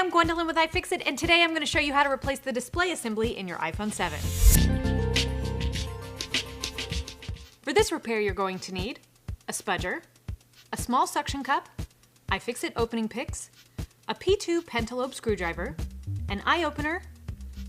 I'm Gwendolyn with iFixit, and today I'm going to show you how to replace the display assembly in your iPhone 7. For this repair, you're going to need a spudger, a small suction cup, iFixit opening picks, a P2 pentalobe screwdriver, an eye opener,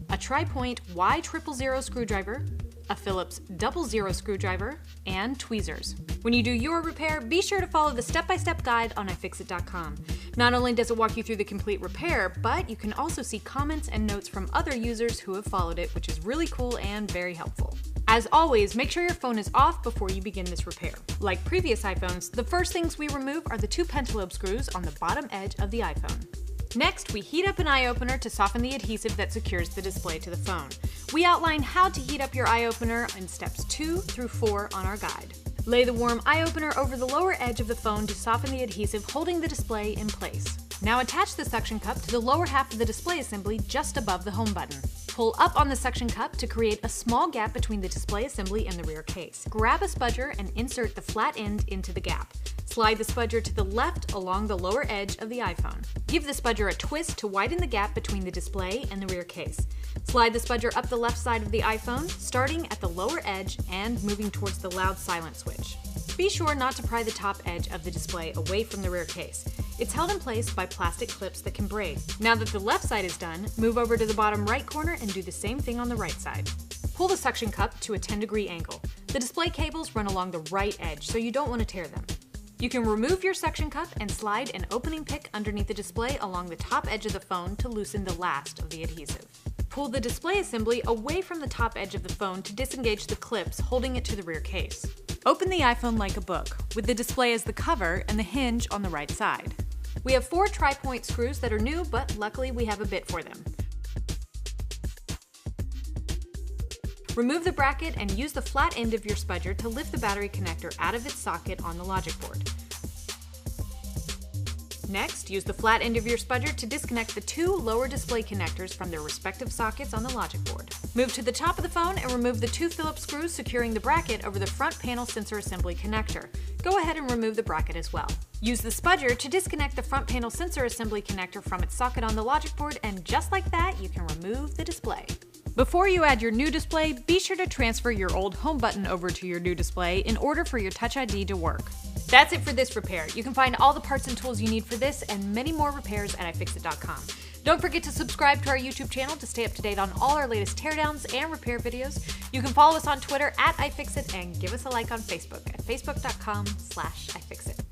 a tri-point Y000 screwdriver, a Phillips 00 screwdriver, and tweezers. When you do your repair, be sure to follow the step-by-step guide on iFixit.com. Not only does it walk you through the complete repair, but you can also see comments and notes from other users who have followed it, which is really cool and very helpful. As always, make sure your phone is off before you begin this repair. Like previous iPhones, the first things we remove are the 2 pentalobe screws on the bottom edge of the iPhone. Next, we heat up an eye opener to soften the adhesive that secures the display to the phone. We outline how to heat up your eye opener in steps 2 through 4 on our guide. Lay the warm eye opener over the lower edge of the phone to soften the adhesive, holding the display in place. Now attach the suction cup to the lower half of the display assembly just above the home button. Pull up on the suction cup to create a small gap between the display assembly and the rear case. Grab a spudger and insert the flat end into the gap. Slide the spudger to the left along the lower edge of the iPhone. Give the spudger a twist to widen the gap between the display and the rear case. Slide the spudger up the left side of the iPhone, starting at the lower edge and moving towards the loud silent switch. Be sure not to pry the top edge of the display away from the rear case. It's held in place by plastic clips that can break. Now that the left side is done, move over to the bottom right corner and do the same thing on the right side. Pull the suction cup to a 10-degree angle. The display cables run along the right edge, so you don't want to tear them. You can remove your suction cup and slide an opening pick underneath the display along the top edge of the phone to loosen the last of the adhesive. Pull the display assembly away from the top edge of the phone to disengage the clips holding it to the rear case. Open the iPhone like a book, with the display as the cover and the hinge on the right side. We have 4 tri-point screws that are new, but luckily we have a bit for them. Remove the bracket and use the flat end of your spudger to lift the battery connector out of its socket on the logic board. Next, use the flat end of your spudger to disconnect the 2 lower display connectors from their respective sockets on the logic board. Move to the top of the phone and remove the 2 Phillips screws securing the bracket over the front panel sensor assembly connector. Go ahead and remove the bracket as well. Use the spudger to disconnect the front panel sensor assembly connector from its socket on the logic board, and just like that, you can remove the display. Before you add your new display, be sure to transfer your old home button over to your new display in order for your Touch ID to work. That's it for this repair. You can find all the parts and tools you need for this and many more repairs at iFixit.com. Don't forget to subscribe to our YouTube channel to stay up to date on all our latest teardowns and repair videos. You can follow us on Twitter at iFixit and give us a like on Facebook at facebook.com/iFixit.